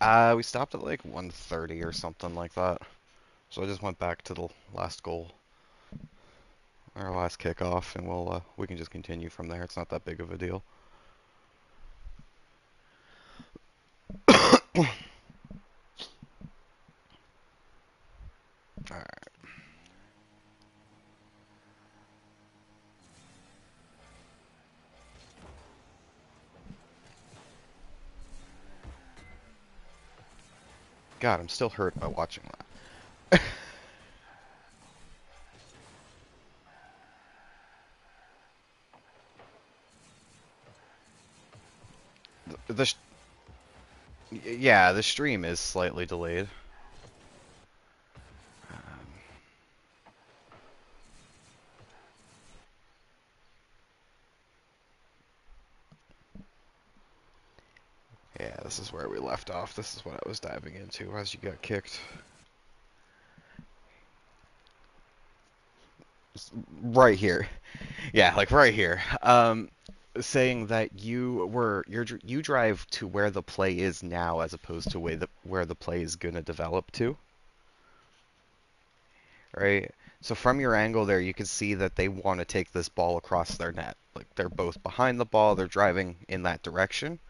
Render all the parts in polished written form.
We stopped at like 1:30 or something like that. So I just went back to the last goal, our last kickoff, and we can just continue from there. It's not that big of a deal. All right. God, I'm still hurt by watching that. the sh yeah, the stream is slightly delayed. Um, yeah, this is where we left off. This is what I was diving into as you got kicked. Right here. Yeah, like right here. Saying that you drive to where the play is now as opposed to where the play is gonna develop to, right? So from your angle there, you can see that they want to take this ball across their net. Like they're both behind the ball, they're driving in that direction.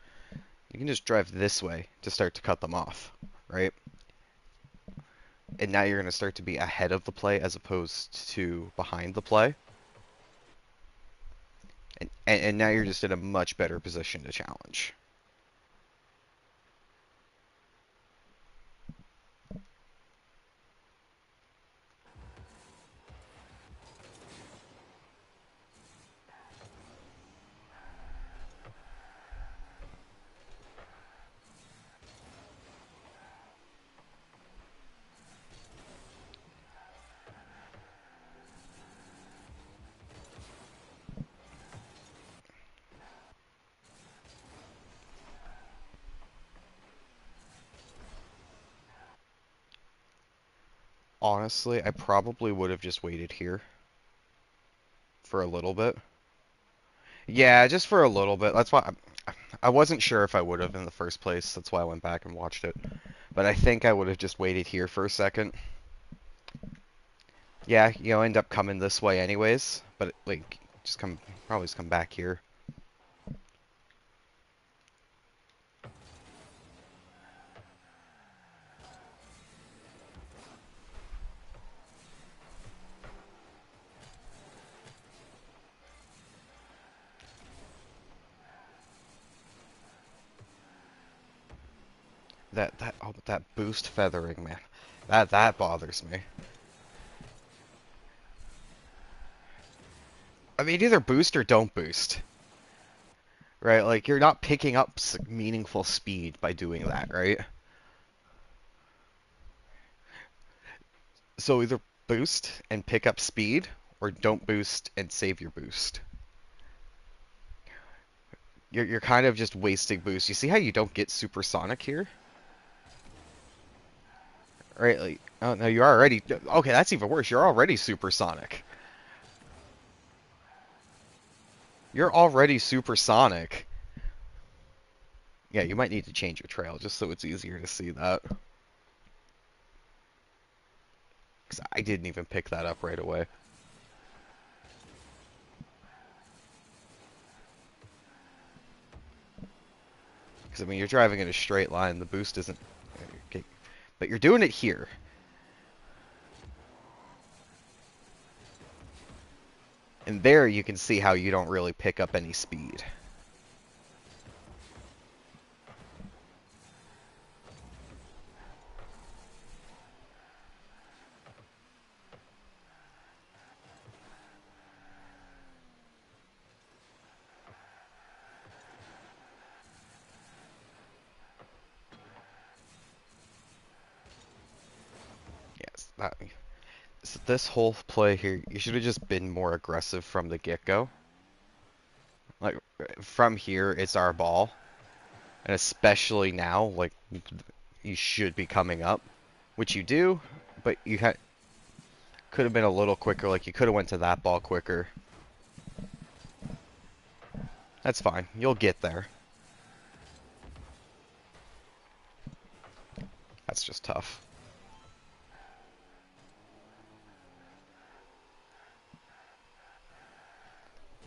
You can just drive this way to start to cut them off, right? And now you're gonna start to be ahead of the play as opposed to behind the play. And now you're just in a much better position to challenge. Honestly, I probably would have just waited here for a little bit. Yeah, just for a little bit. That's why I wasn't sure if I would have in the first place. That's why I went back and watched it. But I think I would have just waited here for a second. Yeah, end up coming this way anyways. But like, probably just come back here. That boost feathering, man. That bothers me. I mean, either boost or don't boost, right? Like you're not picking up meaningful speed by doing that, right? So either boost and pick up speed, or don't boost and save your boost. You're kind of just wasting boost. You see how you don't get supersonic here? Right, like, oh no, you're already, okay, that's even worse. You're already supersonic. You're already supersonic. Yeah, you might need to change your trail just so it's easier to see that. Because I didn't even pick that up right away. Because, I mean, you're driving in a straight line, the boost isn't... Okay. But you're doing it here. And there you can see how you don't really pick up any speed. Yes, so this whole play here, you should have just been more aggressive from the get-go. Like, from here, it's our ball. And especially now, like, you should be coming up. Which you do, but you could have been a little quicker. Like, you could have went to that ball quicker. That's fine. You'll get there. That's just tough.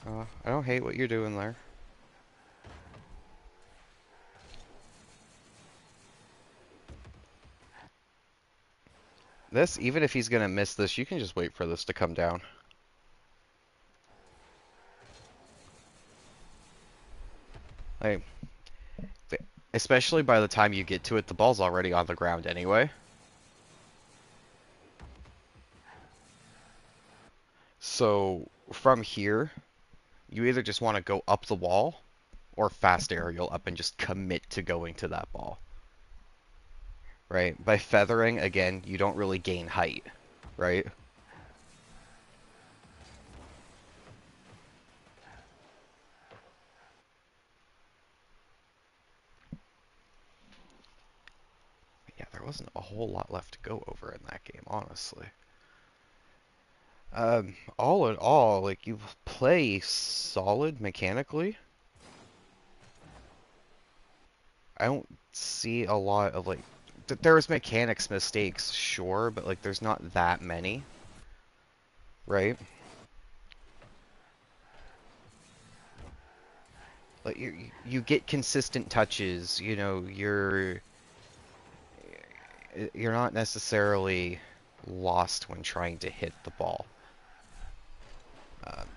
I don't hate what you're doing there. This, even if he's gonna miss this, you can just wait for this to come down. Like, especially by the time you get to it, the ball's already on the ground anyway. So, from here, you either just want to go up the wall, or fast aerial up and just commit to going to that ball. Right? By feathering, again, you don't really gain height, right? Yeah, there wasn't a whole lot left to go over in that game, honestly. All in all, like, you play solid mechanically. I don't see a lot of, like, there's mechanics mistakes, sure, but, like, there's not that many, right? Like, you get consistent touches, you know, you're not necessarily lost when trying to hit the ball. Um,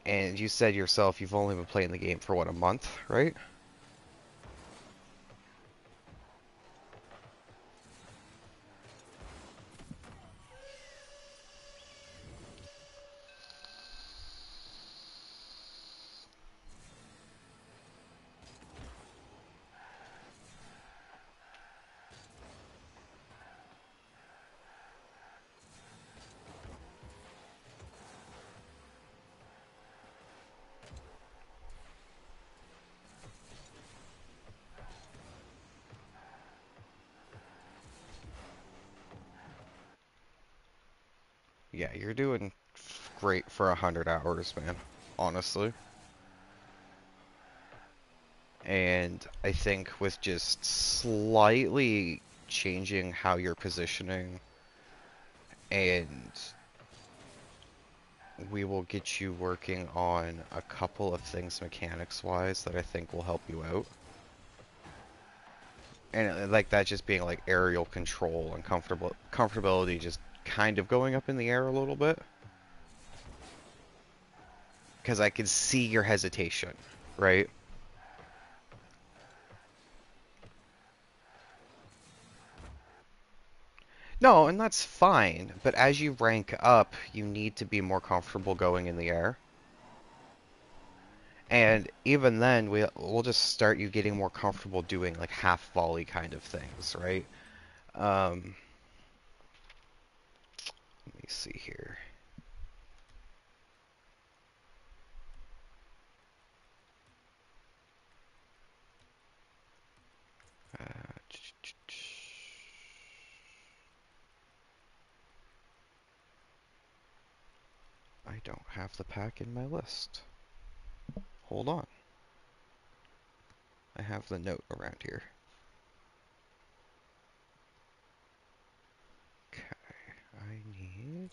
and you said yourself you've only been playing the game for what, a month, right? Yeah, you're doing great for 100 hours, man. Honestly. And I think with just slightly changing how you're positioning, and we will get you working on a couple of things mechanics-wise that I think will help you out. And like that just being like aerial control and comfortability just kind of going up in the air a little bit. Because I can see your hesitation, right? No, and that's fine, but as you rank up, you need to be more comfortable going in the air. And even then, we'll just start you getting more comfortable doing like half volley kind of things, right? Um, let me see here. Uh, I don't have the pack in my list. Hold on. I have the note around here. Okay, I need...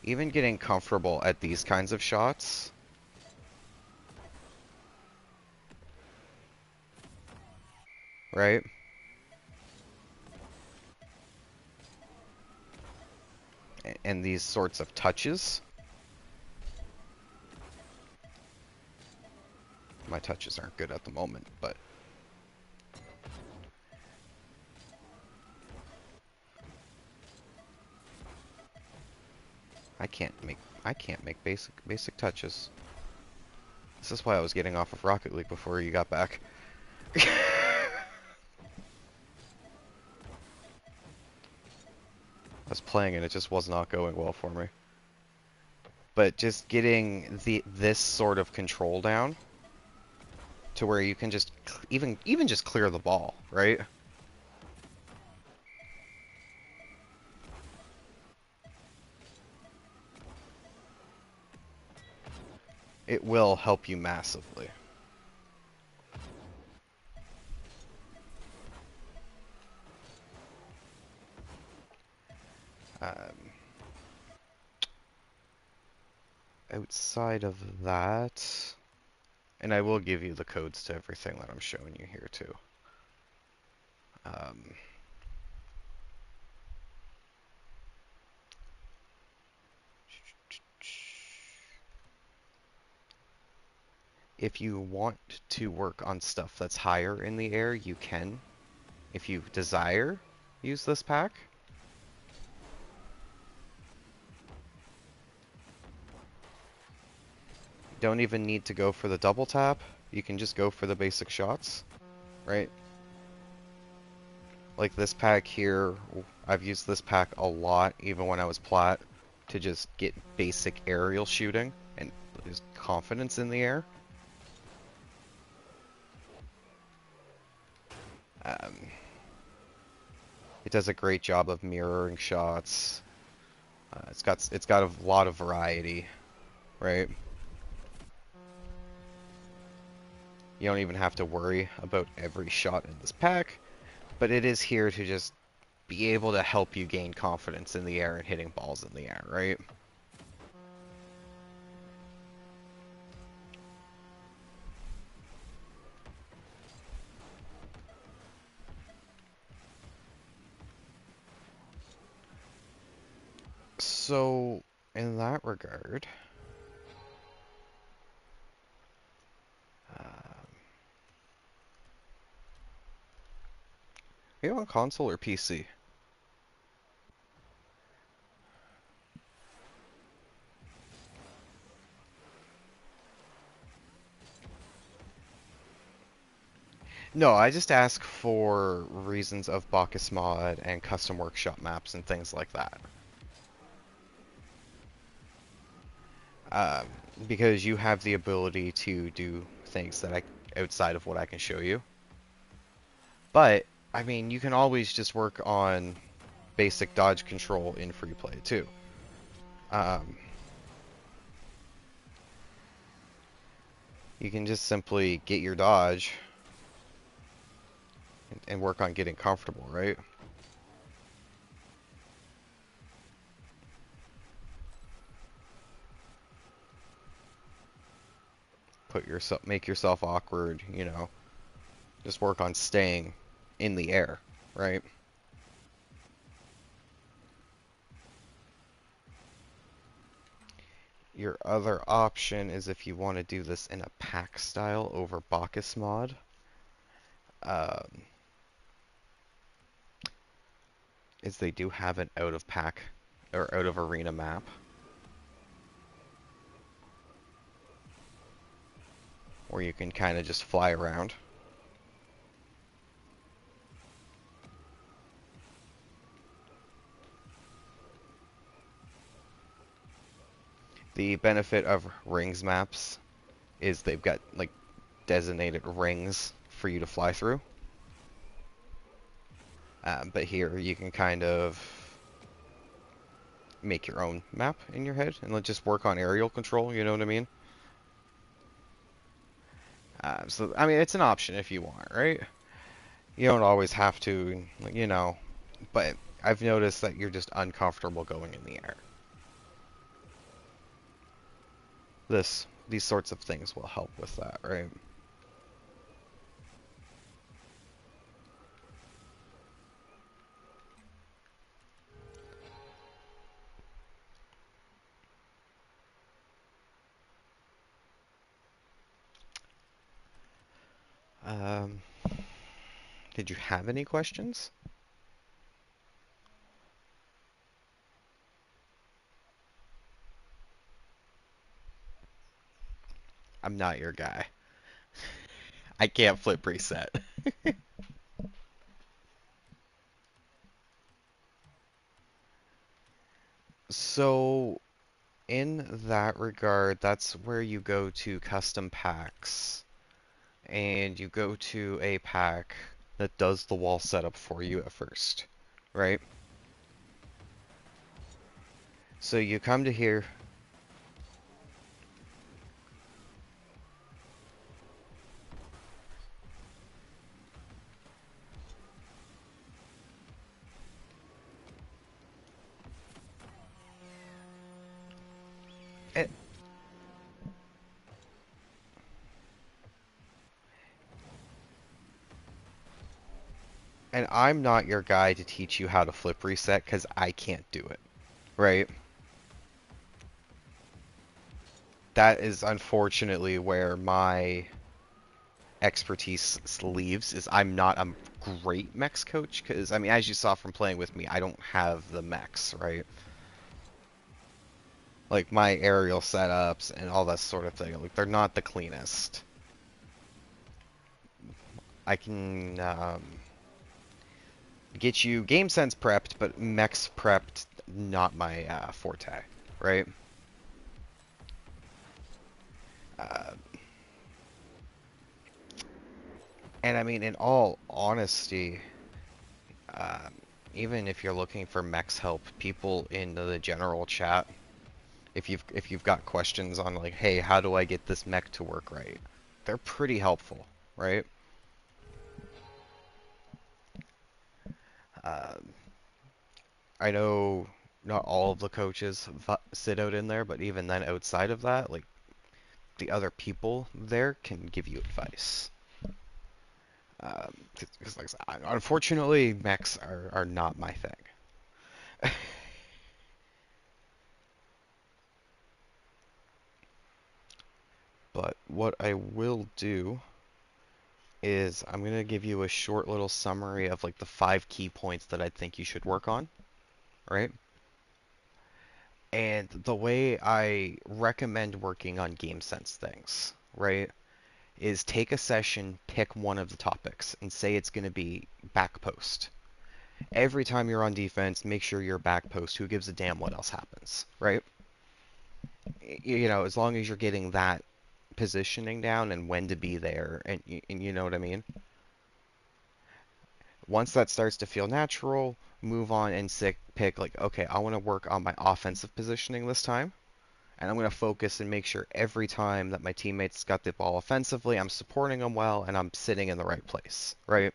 Even getting comfortable at these kinds of shots, right? And these sorts of touches. My touches aren't good at the moment, but I can't make basic touches. This is why I was getting off of Rocket League before you got back. I was playing and it just was not going well for me. But just getting this sort of control down to where you can just even just clear the ball, right? It will help you massively. Um, outside of that, and I will give you the codes to everything that I'm showing you here too. Um, if you want to work on stuff that's higher in the air, you can. If you desire, use this pack. You don't even need to go for the double tap. You can just go for the basic shots, right? Like this pack here, I've used this pack a lot, even when I was plat, to just get basic aerial shooting and just confidence in the air. Um, it does a great job of mirroring shots. It's got a lot of variety, right? You don't even have to worry about every shot in this pack, but it is here to just be able to help you gain confidence in the air and hitting balls in the air, right? So, in that regard, are you on console or PC? No, I just ask for reasons of Bacchus mod and custom workshop maps and things like that. Um, because you have the ability to do things that outside of what I can show you. But, I mean, you can always just work on basic dodge control in free play too. Um, you can just simply get your dodge and work on getting comfortable, right? Make yourself awkward, you know. Just work on staying in the air, right? Your other option is if you want to do this in a pack style over Bacchus mod. Um, is they do have an out of pack or out of arena map. Where you can kind of just fly around. The benefit of rings maps is they've got like designated rings for you to fly through. But here you can kind of make your own map in your head and just work on aerial control, you know what I mean? So, I mean, it's an option if you want, right? You don't always have to, you know, but I've noticed that you're just uncomfortable going in the air. These sorts of things will help with that, right? Um, did you have any questions? I'm not your guy. I can't flip reset. So, in that regard, that's where you go to custom packs, and you go to a pack that does the wall setup for you at first, right? So you come to here, and, and I'm not your guy to teach you how to flip reset because I can't do it, right? That is unfortunately where my expertise leaves, is I'm not a great mechs coach because, I mean, as you saw from playing with me, I don't have the mechs, right? Like my aerial setups and all that sort of thing, like they're not the cleanest. I can get you game sense prepped, but mechs prepped, not my forte, right? Uh, and I mean, in all honesty, um, even if you're looking for mechs help, people in the general chat, if you've got questions on like, hey, how do I get this mech to work right? They're pretty helpful, right? Um, I know not all of the coaches sit out in there, but even then, outside of that, like the other people there can give you advice. 'Cause like, unfortunately, mechs are not my thing. But what I will do is I'm gonna give you a short little summary of like the 5 key points that I think you should work on, right? And the way I recommend working on game sense things, right, is take a session, pick one of the topics, and say it's going to be back post. Every time you're on defense, make sure you're back post. Who gives a damn what else happens, right? You know, as long as you're getting that positioning down and when to be there, and you know what I mean? Once that starts to feel natural, move on and pick like, okay, I want to work on my offensive positioning this time. And I'm going to focus and make sure every time that my teammates got the ball offensively, I'm supporting them well and I'm sitting in the right place, right?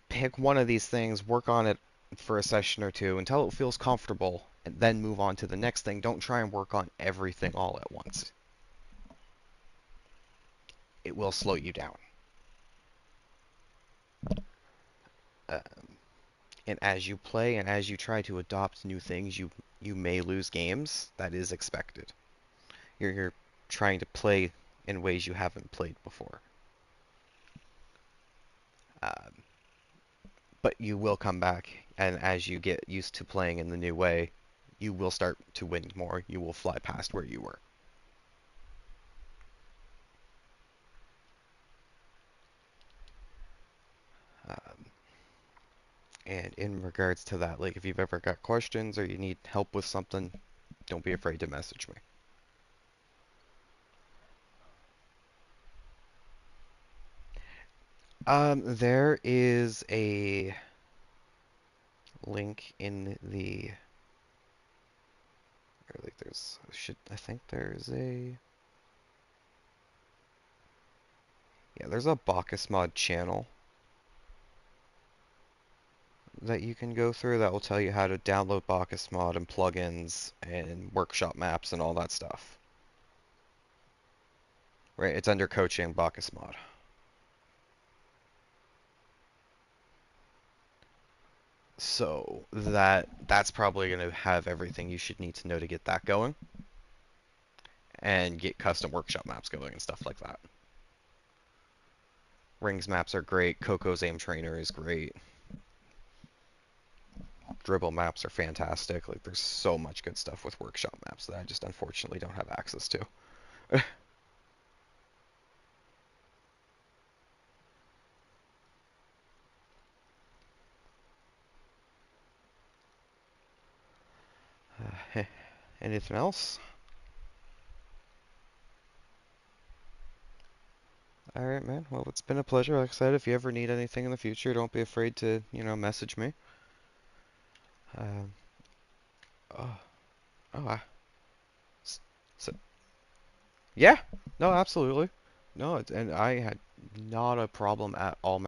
Pick one of these things, work on it for a session or two until it feels comfortable, and then move on to the next thing. Don't try and work on everything all at once. It will slow you down. Uh, and as you play and as you try to adopt new things, you may lose games. That is expected. You're trying to play in ways you haven't played before. Um, but you will come back, and as you get used to playing in the new way, you will start to win more. You will fly past where you were. Um, and in regards to that, like if you've ever got questions or you need help with something, don't be afraid to message me. There is a link in the, or like I think there's a, yeah, there's a Bacchus mod channel that you can go through that will tell you how to download Bacchus mod and plugins and workshop maps and all that stuff. Right, it's under coaching Bacchus mod. So that's probably going to have everything you should need to know to get that going and get custom workshop maps going and stuff like that. Rings maps are great. Coco's aim trainer is great. Dribble maps are fantastic. Like there's so much good stuff with workshop maps that I just unfortunately don't have access to. Anything else? All right, man. Well, it's been a pleasure. Like I said, if you ever need anything in the future, don't be afraid to, message me. Um, oh, oh, s- so, yeah. No, absolutely. No, and I had not a problem at all